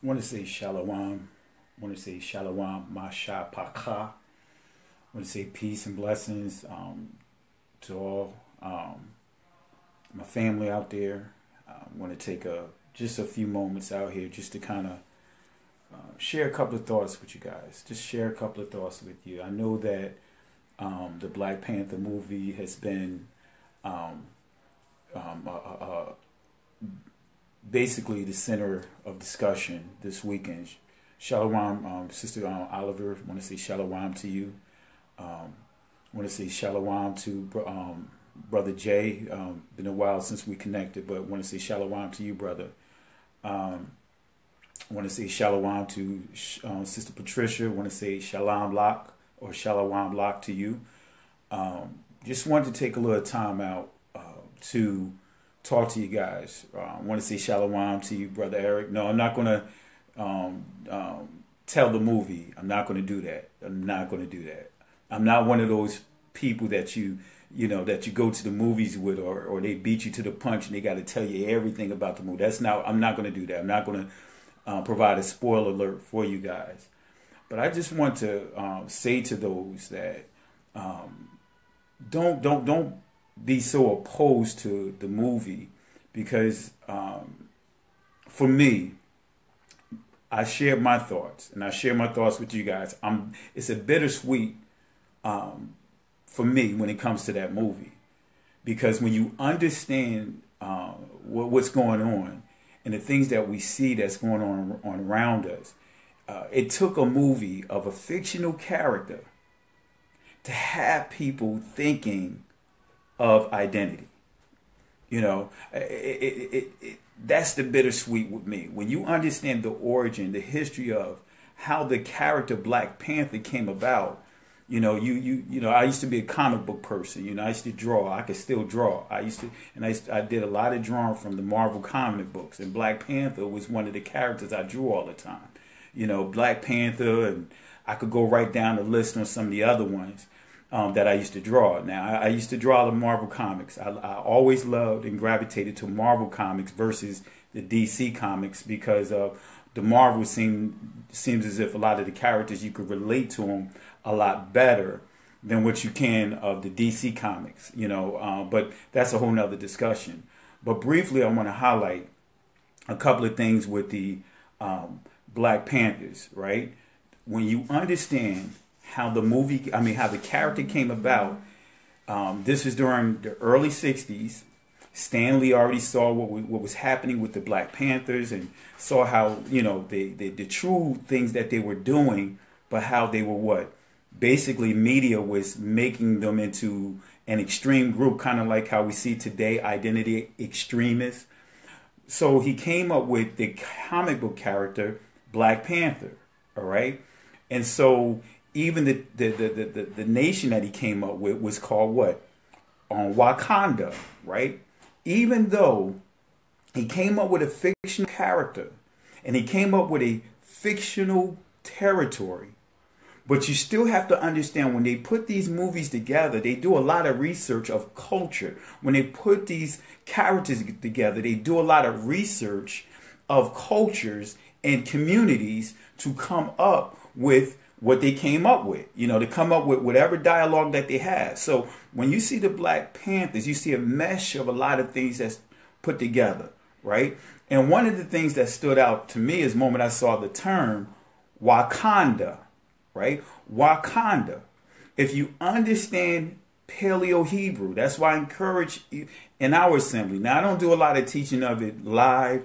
I want to say shalom. I want to say shalom, masha paka. I want to say peace and blessings to all my family out there. I want to take just a few moments out here just to kind of share a couple of thoughts with you guys. Just share a couple of thoughts with you. I know that the Black Panther movie has been um, basically the center of discussion this weekend. Shalom, Sister Oliver. I want to say shalom to you. I want to say shalom to Brother Jay. Been a while since we connected, but I want to say shalom to you, brother. I want to say shalom to Sister Patricia. I want to say shalom lock or shalom lock to you. Just wanted to take a little time out to talk to you guys. I want to say shalom to you, Brother Eric. No, I'm not going to tell the movie. I'm not going to do that. I'm not going to do that. I'm not one of those people that that you go to the movies with, or they beat you to the punch and they got to tell you everything about the movie. I'm not going to do that. I'm not going to provide a spoiler alert for you guys. But I just want to say to those that don't be so opposed to the movie, because for me, I share my thoughts, and I share my thoughts with you guys. It's a bittersweet for me when it comes to that movie, because when you understand what's going on and the things that we see that's going on around us, it took a movie of a fictional character to have people thinking of identity. That's the bittersweet with me. When you understand the origin, the history of how the character Black Panther came about. I used to be a comic book person. I used to draw. I could still draw. I did a lot of drawing from the Marvel comic books, and Black Panther was one of the characters I drew all the time. Black Panther, and I could go right down the list on some of the other ones that I used to draw. Now, I used to draw the Marvel comics. I always loved and gravitated to Marvel comics versus the DC comics, because the Marvel seems as if a lot of the characters you could relate to them a lot better than what you can of the DC comics. But that's a whole nother discussion. But briefly, I want to highlight a couple of things with the Black Panthers, right? When you understand how the character came about, this was during the early 60s. Stan Lee already saw what was happening with the Black Panthers, and saw how, the true things that they were doing, but how they were what? Basically, media was making them into an extreme group, kind of like how we see today, identity extremists. So he came up with the comic book character Black Panther, all right? And so even the nation that he came up with was called what? Wakanda, right? Even though he came up with a fictional character and he came up with a fictional territory, but you still have to understand, when they put these movies together, they do a lot of research of culture. When they put these characters together, they do a lot of research of cultures and communities to come up with what they came up with, to come up with whatever dialogue that they have. So when you see the Black Panthers, you see a mesh of a lot of things that's put together, right? And one of the things that stood out to me is the moment I saw the term Wakanda, right? Wakanda. If you understand Paleo Hebrew, that's why I encourage you in our assembly. Now, I don't do a lot of teaching of it live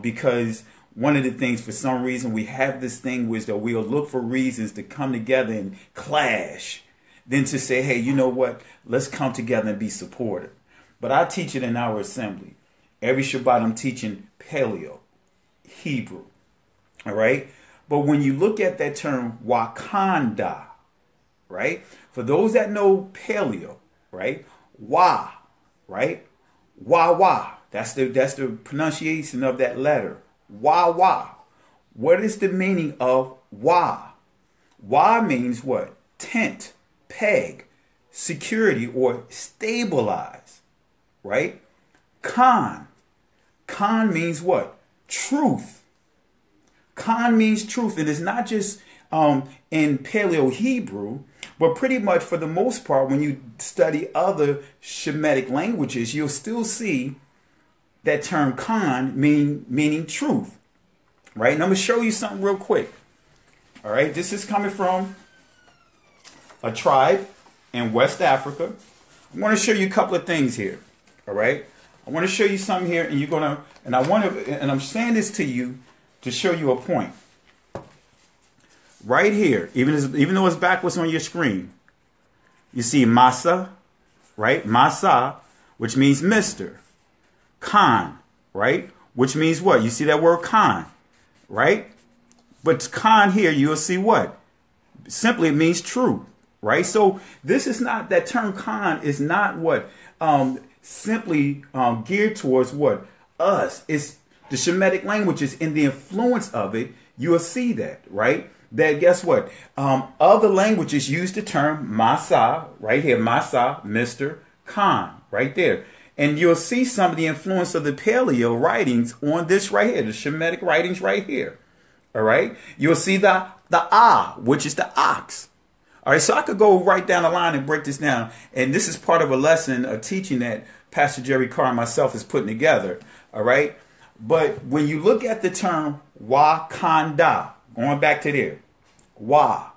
because one of the things, for some reason, we have this thing was that we'll look for reasons to come together and clash, then to say, hey, you know what? Let's come together and be supportive. But I teach it in our assembly. Every Shabbat, I'm teaching Paleo Hebrew. All right? But when you look at that term Wakanda, right? For those that know Paleo, right? Wa, right? Wa. That's the pronunciation of that letter. Wa. What is the meaning of Wa? Wa means what? Tent, peg, security, or stabilize, right? Khan means what? Truth. Khan means truth. And it's not just in Paleo Hebrew, but pretty much for the most part, when you study other Shemitic languages, you'll still see that term Khan meaning truth. Right? And I'm going to show you something real quick. All right. This is coming from a tribe in West Africa. I want to show you a couple of things here. All right. I want to show you something here, and I'm saying this to you to show you a point. Right here, even though it's backwards on your screen, you see Masa, right? Masa, which means Mr. Khan, right? Which means what? You see that word Khan, right? But Khan here, you'll see what? Simply it means true, right? So this is not, that term Khan is not what simply geared towards what? Us. It's the Shemitic languages and the influence of it. You'll see that, right? That guess what? Other languages use the term Masa, right here, Masa, Mr. Khan, right there. And you'll see some of the influence of the Paleo writings on this right here, the Shemitic writings right here. All right. You'll see the which is the ox. All right. So I could go right down the line and break this down. And this is part of a lesson, a teaching that Pastor Jerry Carr and myself is putting together. All right. But when you look at the term Wakanda, going back to there, Wa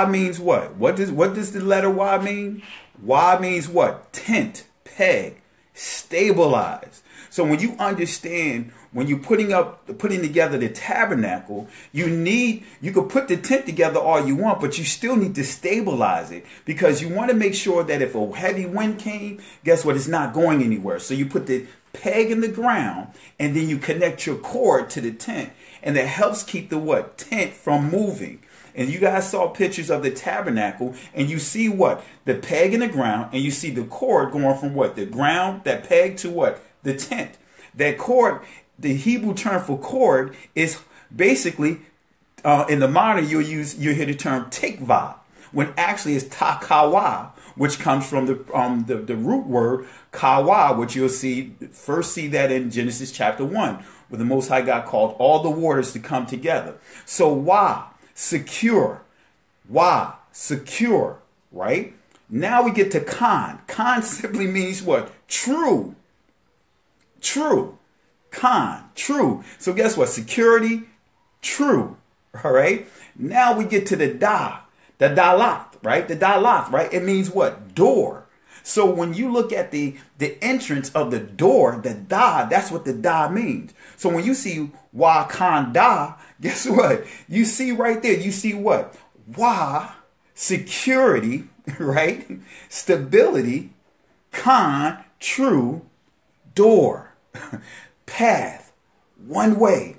means what? What does the letter Y mean? Y means what? Tent, peg, stabilize. So when you understand, when you're putting together the tabernacle, you could put the tent together all you want, but you still need to stabilize it, because you want to make sure that if a heavy wind came, guess what? It's not going anywhere. So you put the peg in the ground, and then you connect your cord to the tent, and that helps keep the what? Tent from moving. And you guys saw pictures of the tabernacle, and you see what? The peg in the ground, and you see the cord going from what? The ground, that peg, to what? The tent. That cord, the Hebrew term for cord is basically, in the modern, you'll hear the term tikvah, when actually it's takawa, which comes from the root word kawa, which you'll first see that in Genesis chapter 1, where the Most High God called all the waters to come together. So secure, secure, right? Now we get to Khan. Khan simply means what? True. Khan, true. So guess what? Security, true. All right. Now we get to the dalat, right? The dalat, right? It means what? Door. So when you look at the entrance of the door, the that's what the means. So when you see Wakanda, guess what? You see right there, you see what? Security, right? Stability, Khan, true, door, path, one way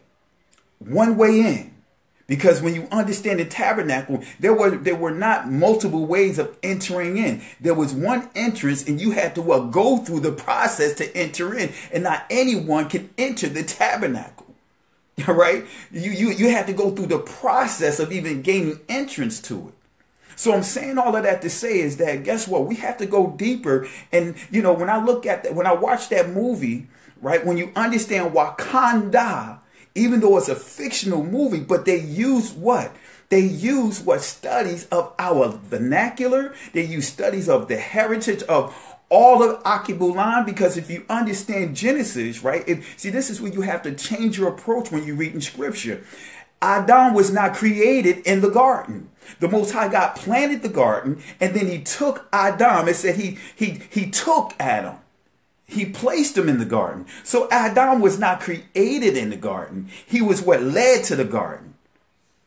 in. Because when you understand the tabernacle, there were not multiple ways of entering in. There was one entrance, and you had to go through the process to enter in. And not anyone can enter the tabernacle. All right? You had to go through the process of even gaining entrance to it. So I'm saying all of that to say is that, guess what? We have to go deeper. And, when I watch that movie, right, when you understand Wakanda, even though it's a fictional movie, but they use what? They use studies of our vernacular. They use studies of the heritage of all of Akibulan, because if you understand Genesis, right? This is where you have to change your approach when you read in scripture. Adam was not created in the garden. The Most High God planted the garden, and then he took Adam. It said he took Adam. He placed him in the garden. So Adam was not created in the garden. He was what led to the garden.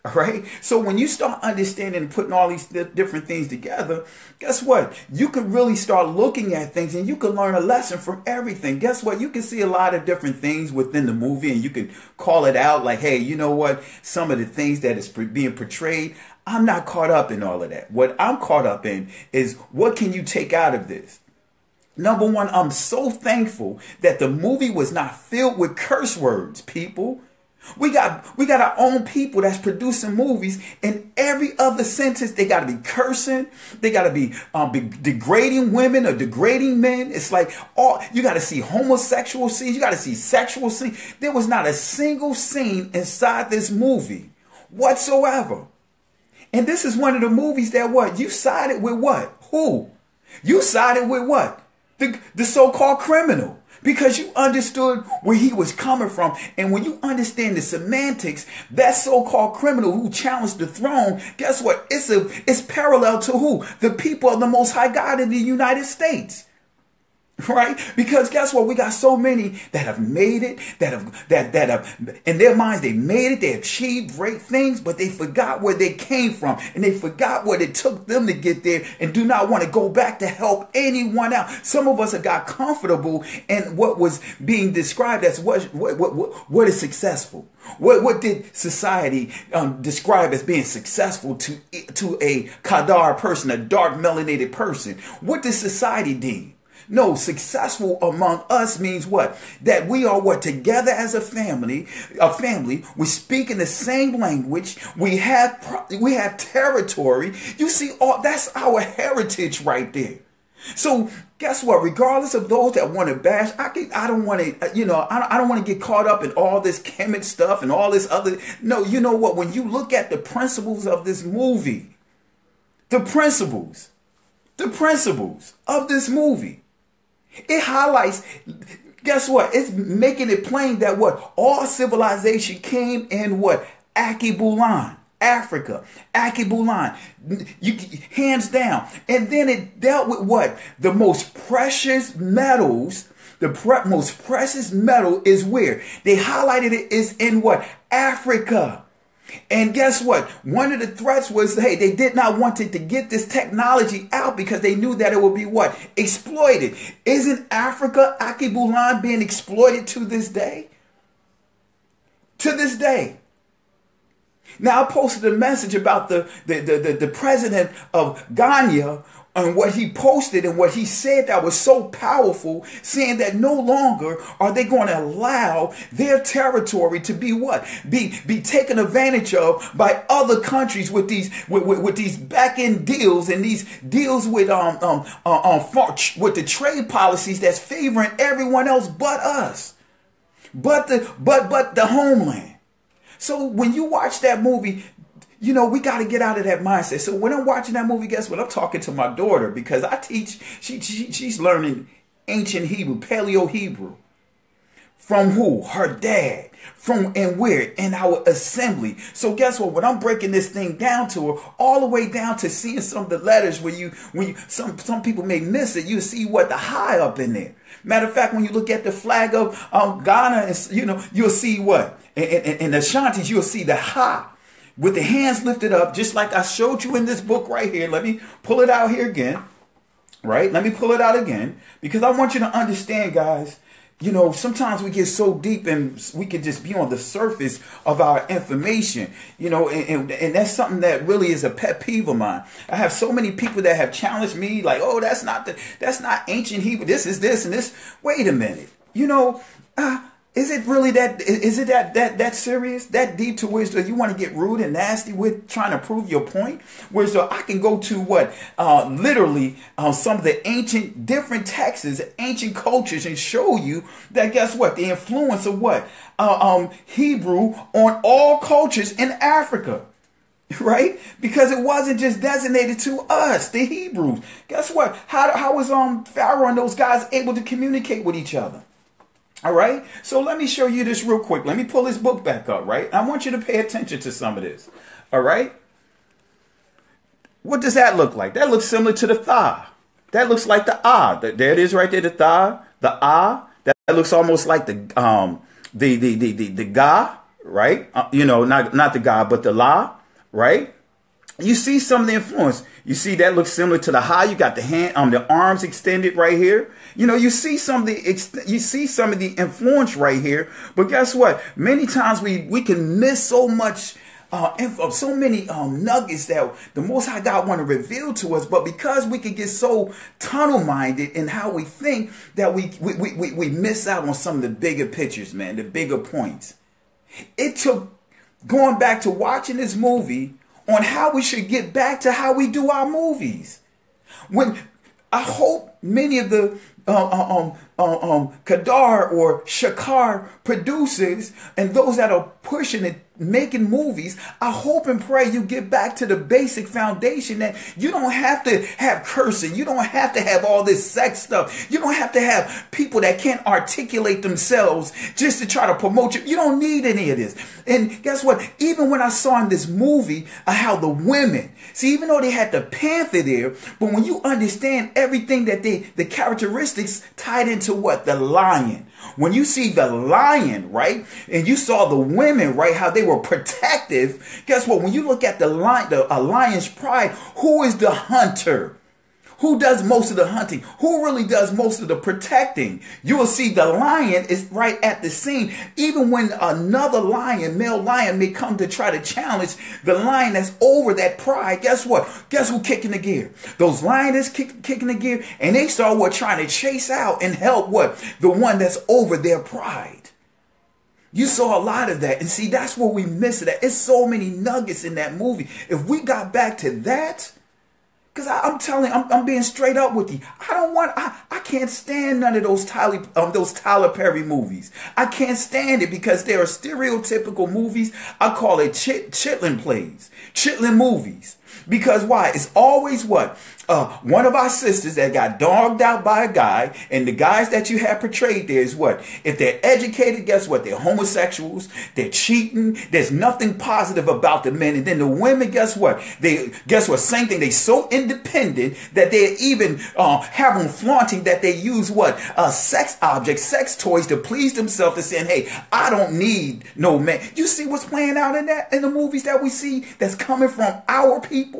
All right. So when you start understanding and putting all these different things together, guess what? You can really start looking at things, and you can learn a lesson from everything. Guess what? You can see a lot of different things within the movie, and you can call it out like, hey, you know what? Some of the things that is being portrayed, I'm not caught up in all of that. What I'm caught up in is, what can you take out of this? Number one, I'm so thankful that the movie was not filled with curse words, people. We got our own people that's producing movies, and every other sentence they got to be cursing, they got to be degrading women or degrading men. It's like you got to see homosexual scenes, you got to see sexual scenes. There was not a single scene inside this movie whatsoever. And this is one of the movies that what? You sided with what? Who? You sided with what? The so-called criminal. Because you understood where he was coming from. And when you understand the semantics, that so-called criminal who challenged the throne, guess what? It's parallel to who? The people of the Most High God in the United States. Right? Because guess what? We got so many that have made it, that have in their minds, they made it, they achieved great things, but they forgot where they came from, and they forgot what it took them to get there, and do not want to go back to help anyone out. Some of us have got comfortable in what was being described as what is successful. What did society describe as being successful to a Kadar person, a dark melanated person? What does society deem? No, successful among us means what? That we are what? Together as a family. We speak in the same language. We have territory. You see, that's our heritage right there. So guess what? Regardless of those that want to bash, I don't want to, I don't want to get caught up in all this Kemet stuff and all this other. No, you know what? When you look at the principles of this movie, the principles of this movie, it highlights, guess what? It's making it plain that what? All civilization came in what? Akibulan, Africa. Akibulan. Hands down. And then it dealt with what? The most precious metals. The most precious metal is where? They highlighted it is in what? Africa. And guess what? One of the threats was, hey, they did not want to get this technology out because they knew that it would be what? Exploited. Isn't Africa, Akibulan, being exploited to this day? To this day. Now, I posted a message about the president of Ghana and what he posted and what he said that was so powerful, saying that no longer are they going to allow their territory to be what? Be taken advantage of by other countries with these back-end deals and these deals with the trade policies that's favoring everyone else but us. But the homeland. So when you watch that movie, we got to get out of that mindset. So when I'm watching that movie, guess what? I'm talking to my daughter because I teach, she's learning ancient Hebrew, Paleo Hebrew. From who? Her dad. From and where? In our assembly. So guess what? When I'm breaking this thing down to her, all the way down to seeing some of the letters some people may miss it, you see what? The high up in there. Matter of fact, when you look at the flag of Ghana, you'll see what? In the Ashantis, you'll see the ha with the hands lifted up, just like I showed you in this book right here. Let me pull it out here again. Right? Let me pull it out again because I want you to understand, guys. Sometimes we get so deep and we can just be on the surface of our information, and that's something that really is a pet peeve of mine. I have so many people that have challenged me like, oh, that's not ancient Hebrew. This is this and this. Wait a minute. Is it really that serious, that deep to where you want to get rude and nasty with trying to prove your point? Where I can go to what literally some of the ancient different texts, ancient cultures, and show you that guess what? The influence of what Hebrew on all cultures in Africa. Right? Because it wasn't just designated to us, the Hebrews. Guess what? How was Pharaoh and those guys able to communicate with each other? All right. So let me show you this real quick. Let me pull this book back up. Right. I want you to pay attention to some of this. All right. What does that look like? That looks similar to the tha. That looks like the ah. There it is right there. The tha, the ah. That looks almost like the ga. Right. Not the ga, but the la. Right. You see some of the influence. You see that looks similar to the ha. You got the hand, the arms extended right here. You see some of the influence right here. But guess what? Many times we can miss so much so many nuggets that the Most High God want to reveal to us. But because we can get so tunnel minded in how we think that we miss out on some of the bigger pictures, man, the bigger points. It took going back to watching this movie on how we should get back to how we do our movies. When I hope many of the Kadar or Shakar producers and those that are pushing it, making movies, I hope and pray you get back to the basic foundation that you don't have to have cursing. You don't have to have all this sex stuff. You don't have to have people that can't articulate themselves just to try to promote you. You don't need any of this. And guess what? Even when I saw in this movie how the women, see, even though they had the Panther there, but when you understand everything that the characteristics tied into what? The lion. When you see the lion, right, and you saw the women, right, how they were protective, guess what? When you look at a lion's pride, who is the hunter? Who does most of the hunting? Who really does most of the protecting? You will see the lion is right at the scene. Even when another lion, male lion, may come to try to challenge the lion that's over that pride, guess what? Guess who kicking the gear? Those lions kicking the gear, and they start what? Trying to chase out and help what? The one that's over their pride. You saw a lot of that. And see, that's what we miss it at. It's so many nuggets in that movie. If we got back to that, because I'm telling you, I'm being straight up with you. I can't stand none of those Tyler Perry movies. I can't stand it because they are stereotypical movies. I call it chitlin plays, chitlin movies. Because why? It's always what? One of our sisters that got dogged out by a guy, and the guys that you have portrayed there is what? If they're educated, guess what? They're homosexuals, they're cheating, there's nothing positive about the men. And then the women, guess what? Same thing, they so independent that they even have them flaunting that they use what? Sex objects, sex toys to please themselves, to saying, hey, I don't need no man. You see what's playing out in the movies that we see that's coming from our people?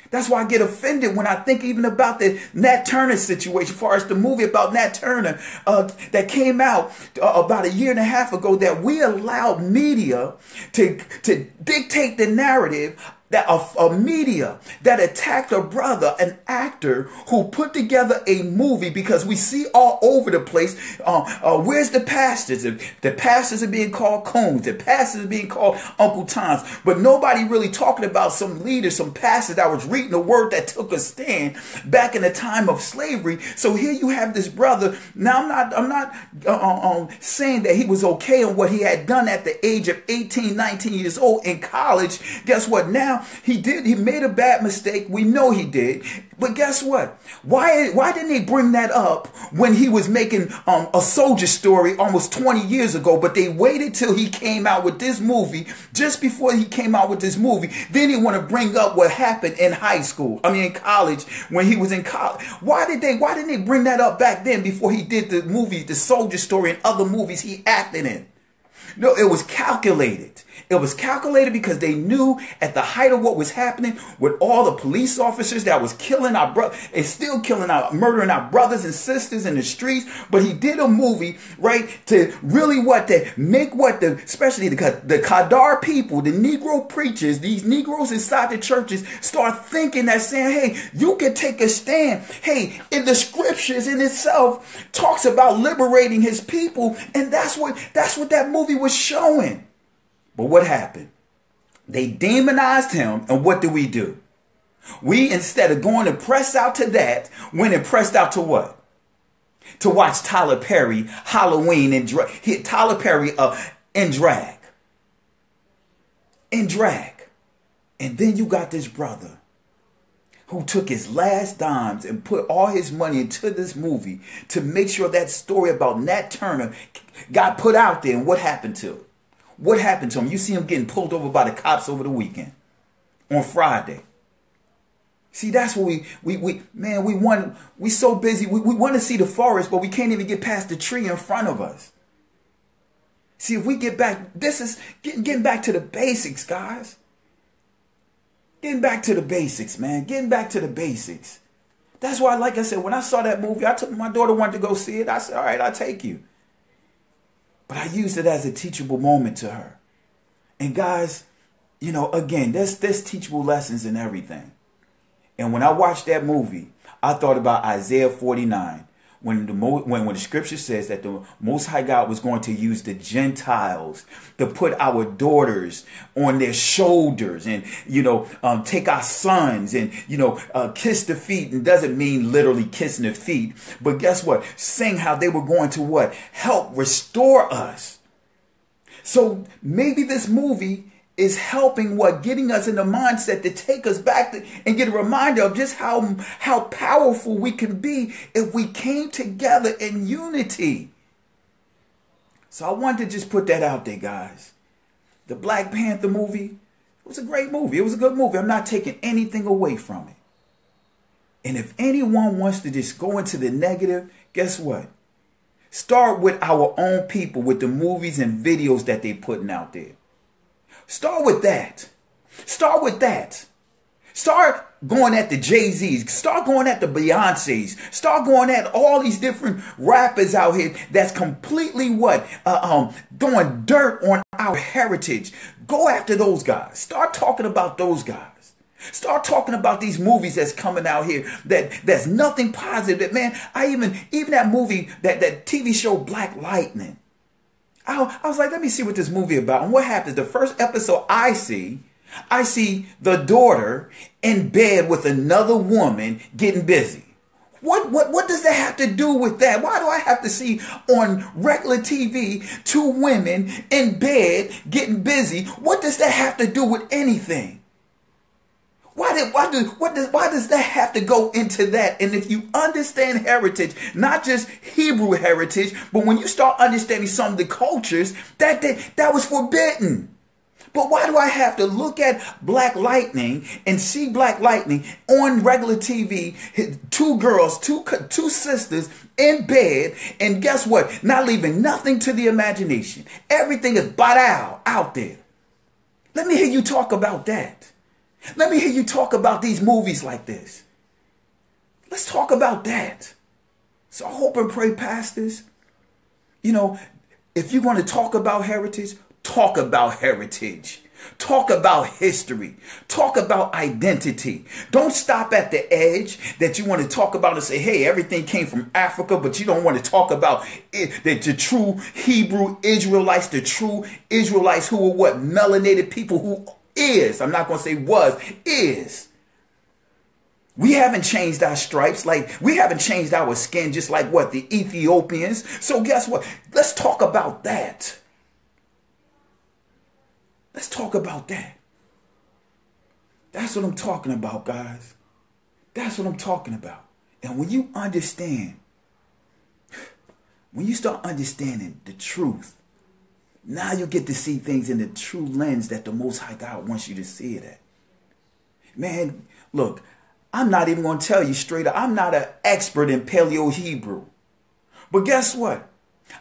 That's why I get offended when I think even about the Nat Turner situation, as far as the movie about Nat Turner that came out about a year and a half ago, that we allowed media to dictate the narrative, that a media that attacked a brother, an actor who put together a movie, because we see all over the place, where's the pastors? The pastors are being called coons. The pastors are being called Uncle Toms. But nobody really talking about some leaders, some pastors that was reading the word that took a stand back in the time of slavery. So here you have this brother. Now I'm not saying that he was okay on what he had done at the age of 18, 19 years old in college. Guess what? Now he made a bad mistake. We know he did. But guess what? Why didn't they bring that up when he was making a Soldier Story almost 20 years ago? But they waited till he came out with this movie. Just before he came out with this movie, then they want to bring up what happened in in college, when he was in college. Why didn't they bring that up back then, before he did the movie, the Soldier Story, and other movies he acted in? No, it was calculated. It was calculated because they knew at the height of what was happening with all the police officers that was killing our brother and still murdering our brothers and sisters in the streets. But he did a movie, right, to really especially the Kadar people, the Negro preachers, these Negroes inside the churches start thinking that, saying, hey, you can take a stand. Hey, in the scriptures in itself talks about liberating his people. And that's what that movie was showing. But what happened? They demonized him, and what do? We, instead of going to press out to that, went and pressed out to what? To watch Tyler Perry, Halloween, and Tyler Perry in drag. In drag. And then you got this brother who took his last dimes and put all his money into this movie to make sure that story about Nat Turner got put out there. And what happened to it? What happened to him? You see him getting pulled over by the cops over the weekend, on Friday. See, that's what we so busy. We want to see the forest, but we can't even get past the tree in front of us. See, if we get back, this is getting back to the basics, guys. Getting back to the basics, man. Getting back to the basics. That's why, like I said, when I saw that movie, I took my daughter, wanted to go see it. I said, all right, I'll take you. But I used it as a teachable moment to her. And guys, again, there's teachable lessons in everything. And when I watched that movie, I thought about Isaiah 49, when the scripture says that the Most High God was going to use the Gentiles to put our daughters on their shoulders and, take our sons and, kiss the feet, and doesn't mean literally kissing the feet, but guess what? Saying how they were going to what? Help restore us. So maybe this movie is helping getting us in the mindset to take us back and get a reminder of just how powerful we can be if we came together in unity. So I wanted to just put that out there, guys. The Black Panther movie, it was a great movie. It was a good movie. I'm not taking anything away from it. And if anyone wants to just go into the negative, guess what? Start with our own people, with the movies and videos that they're putting out there. Start with that. Start with that. Start going at the Jay-Z's. Start going at the Beyoncé's. Start going at all these different rappers out here that's completely throwing dirt on our heritage. Go after those guys. Start talking about those guys. Start talking about these movies that's coming out here that's nothing positive. Man, even that movie, that TV show Black Lightning. I was like, let me see what this movie about. And what happens? The first episode I see the daughter in bed with another woman getting busy. What does that have to do with that? Why do I have to see on regular TV two women in bed getting busy? What does that have to do with anything? Why does that have to go into that? And if you understand heritage, not just Hebrew heritage, but when you start understanding some of the cultures, that was forbidden. But why do I have to look at Black Lightning and see Black Lightning on regular TV, two girls, two sisters in bed, and guess what? Not leaving nothing to the imagination. Everything is out there. Let me hear you talk about that. Let me hear you talk about these movies like this. Let's talk about that. So I hope and pray, pastors, if you're going to talk about heritage, talk about heritage. Talk about history. Talk about identity. Don't stop at the edge that you want to talk about and say, hey, everything came from Africa, but you don't want to talk about the true Hebrew Israelites, the true Israelites who were melanated people who is. I'm not going to say was, is. We haven't changed our stripes, like we haven't changed our skin, just like the Ethiopians. So guess what? Let's talk about that. Let's talk about that. That's what I'm talking about, guys. That's what I'm talking about. And when you understand, when you start understanding the truth, now you get to see things in the true lens that the Most High God wants you to see it at. Man, look, I'm not even going to tell you straight up. I'm not an expert in Paleo Hebrew. But guess what?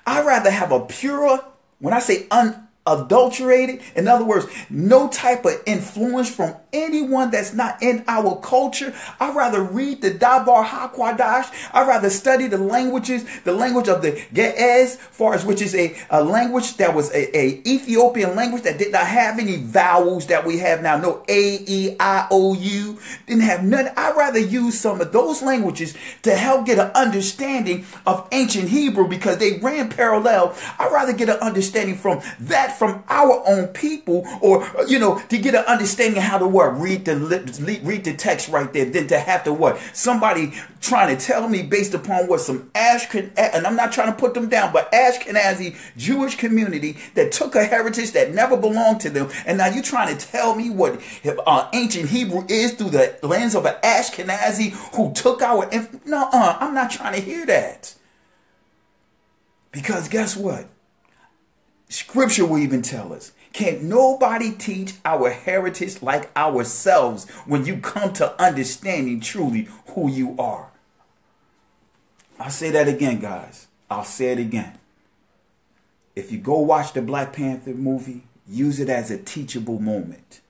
I'd rather have a pure, when I say unadulterated, in other words, no type of influence from anyone that's not in our culture. I'd rather read the Dabar HaKwadash. I'd rather study the language of the Ge'ez, which is a language that was a Ethiopian language that did not have any vowels that we have now. No A, E, I, O, U. Didn't have none. I'd rather use some of those languages to help get an understanding of ancient Hebrew because they ran parallel. I'd rather get an understanding from our own people, or, to get an understanding of how to read the text right there, than to have to somebody trying to tell me based upon some and I'm not trying to put them down, but Ashkenazi Jewish community that took a heritage that never belonged to them, and now you're trying to tell me what ancient Hebrew is through the lens of an Ashkenazi who took our I'm not trying to hear that. Because guess what? Scripture will even tell us, can't nobody teach our heritage like ourselves when you come to understanding truly who you are. I'll say that again, guys. I'll say it again. If you go watch the Black Panther movie, use it as a teachable moment.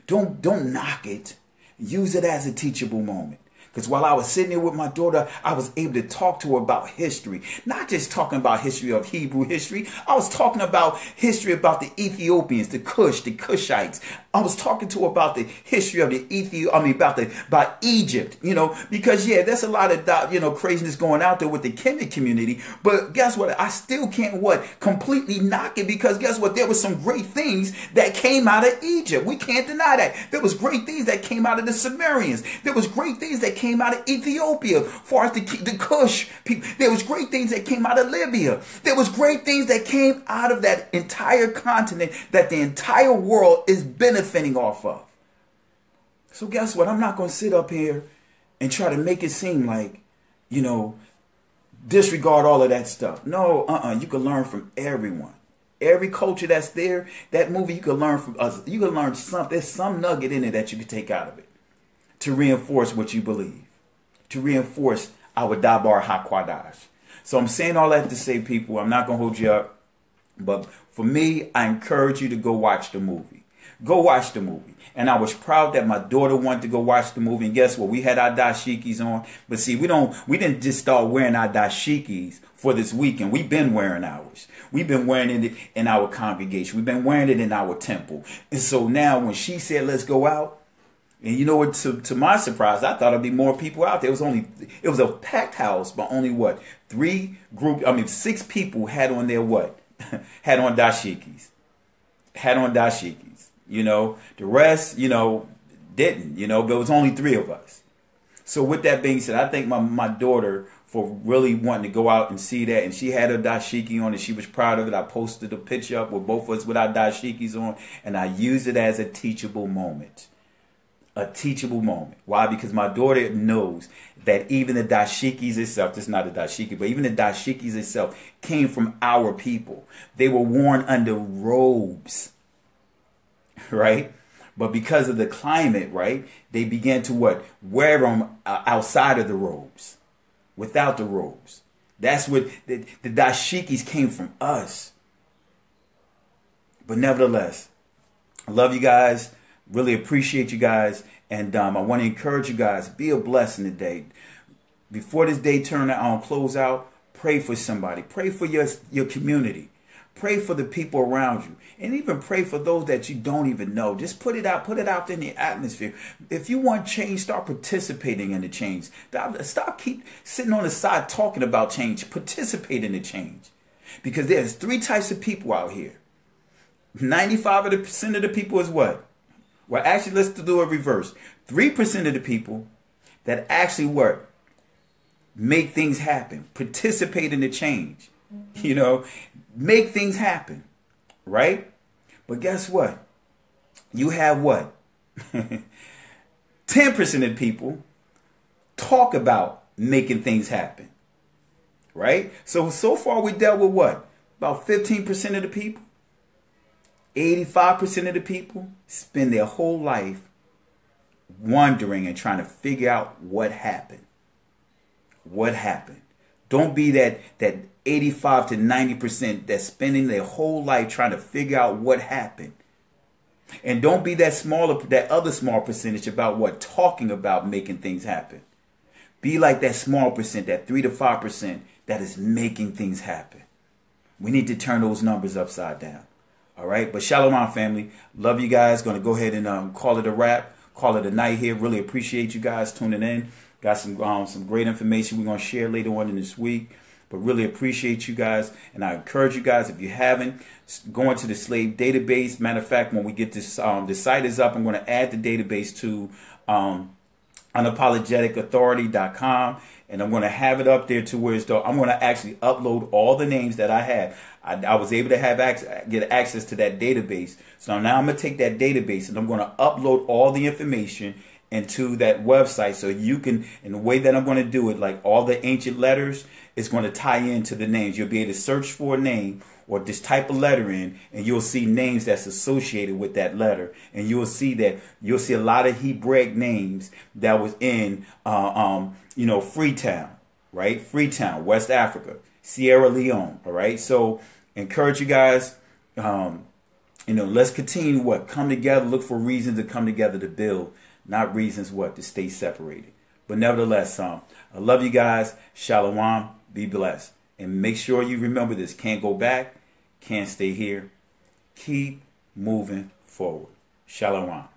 Don't knock it. Use it as a teachable moment. Because while I was sitting there with my daughter, I was able to talk to her about history. Not just talking about history of Hebrew history. I was talking about history about the Ethiopians, the Cush, the Cushites, I was talking to her about the history of about Egypt, because yeah, there's a lot of craziness going out there with the Kemet community. But guess what? I still can't completely knock it, because guess what? There was some great things that came out of Egypt. We can't deny that. There was great things that came out of the Sumerians. There was great things that came out of Ethiopia, as far as the Kush people. There was great things that came out of Libya. There was great things that came out of that entire continent that the entire world is benefiting off of. So guess what? I'm not going to sit up here and try to make it seem like, disregard all of that stuff. No, you can learn from everyone. Every culture that's there, that movie, you can learn from us. You can learn something. There's some nugget in it that you can take out of it to reinforce what you believe, to reinforce our Dabar Hakwadash. So I'm saying all that to say, people, I'm not going to hold you up. But for me, I encourage you to go watch the movie. Go watch the movie. And I was proud that my daughter wanted to go watch the movie. And guess what? We had our dashikis on. But see, we didn't just start wearing our dashikis for this weekend. We've been wearing ours. We've been wearing it in our congregation. We've been wearing it in our temple. And so now when she said, let's go out, and you know what, to my surprise, I thought there'd be more people out there. It was a packed house, but only 6 people had on their had on dashikis. Had on dashikis. The rest, didn't, but it was only 3 of us. So with that being said, I thank my daughter for really wanting to go out and see that. And she had her dashiki on and she was proud of it. I posted a picture up with both of us with our dashikis on, and I used it as a teachable moment. A teachable moment. Why? Because my daughter knows that even the dashikis itself, this is not a dashiki, but even the dashikis itself came from our people. They were worn under robes, right? But because of the climate, right, they began to wear them outside of the robes, without the robes. That's what the dashikis came from us. But nevertheless, I love you guys. Really appreciate you guys. And I want to encourage you guys, be a blessing today. Before this day close out, pray for somebody. Pray for your community. Pray for the people around you. And even pray for those that you don't even know. Just put it out there in the atmosphere. If you want change, start participating in the change. Stop keep sitting on the side talking about change. Participate in the change. Because there's 3 types of people out here. 95% of the people is what? Well, actually, let's do a reverse. 3% of the people that actually make things happen, participate in the change, make things happen, right? But guess what? You have 10% of the people talk about making things happen, right? So far we dealt with about 15% of the people. 85% of the people spend their whole life wondering and trying to figure out what happened. What happened? Don't be that 85 to 90% that's spending their whole life trying to figure out what happened. And don't be that other small percentage about talking about making things happen. Be like that small percent, that 3 to 5% that is making things happen. We need to turn those numbers upside down. All right. But Shalom, family. Love you guys. Going to go ahead and call it a wrap. Call it a night here. Really appreciate you guys tuning in. Got some great information we're going to share later on in this week. But really appreciate you guys. And I encourage you guys, if you haven't, go into the slave database. Matter of fact, when we get this, the site is up. I'm going to add the database to unapologeticauthority.com. And I'm going to have it up there to where I'm going to actually upload all the names that I have. I was able to get access to that database. So now I'm going to take that database and I'm going to upload all the information into that website. So you can, in the way that I'm going to do it, like all the ancient letters, it's going to tie into the names. You'll be able to search for a name or just type a letter in and you'll see names that's associated with that letter. And you'll see a lot of Hebraic names that was in, Freetown, right? Freetown, West Africa, Sierra Leone. All right. So encourage you guys, let's continue come together, look for reasons to come together to build, not reasons to stay separated. But nevertheless, I love you guys. Shalom. Be blessed. And make sure you remember this. Can't go back. Can't stay here. Keep moving forward. Shalom.